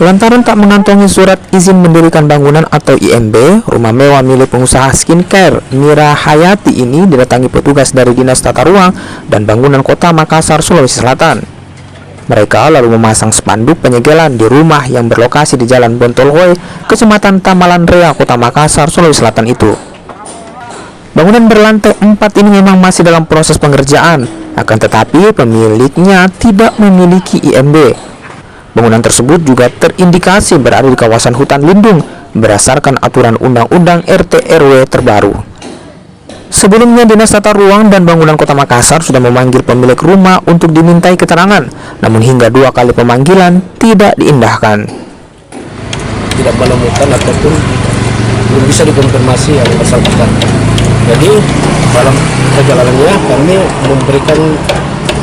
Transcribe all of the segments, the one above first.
Lantaran tak mengantongi surat izin mendirikan bangunan atau IMB, rumah mewah milik pengusaha skincare Mira Hayati ini didatangi petugas dari Dinas Tata Ruang dan Bangunan Kota Makassar, Sulawesi Selatan. Mereka lalu memasang spanduk penyegelan di rumah yang berlokasi di Jalan Bontolhoi, Kecamatan Tamalan Rea, Kota Makassar, Sulawesi Selatan itu. Bangunan berlantai 4 ini memang masih dalam proses pengerjaan, akan tetapi pemiliknya tidak memiliki IMB. Bangunan tersebut juga terindikasi berada di kawasan hutan lindung berdasarkan aturan Undang-Undang RT RW terbaru. Sebelumnya, Dinas Tata Ruang dan Bangunan Kota Makassar sudah memanggil pemilik rumah untuk dimintai keterangan, namun hingga 2 kali pemanggilan tidak diindahkan. Tidak menemukan ataupun belum bisa dikonfirmasi yang bersangkutan. Jadi dalam perjalanannya kami memberikan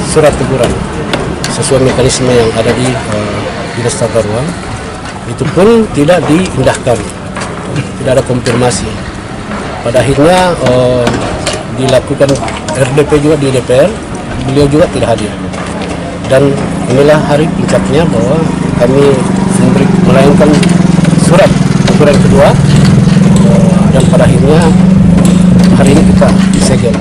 surat teguran sesuai mekanisme yang ada di Dinas Tata Ruang. Itu pun tidak diindahkan, tidak ada konfirmasi. Pada akhirnya dilakukan RDP juga di DPR, beliau juga tidak hadir. Dan inilah hari puncaknya bahwa kami melayangkan surat teguran kedua, dan pada akhirnya hari ini kita disegel.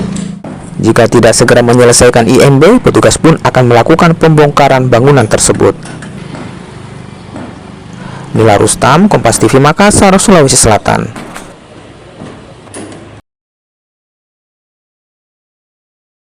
Jika tidak segera menyelesaikan IMB, petugas pun akan melakukan pembongkaran bangunan tersebut. Nila Rustam, Kompas TV Makassar, Sulawesi Selatan.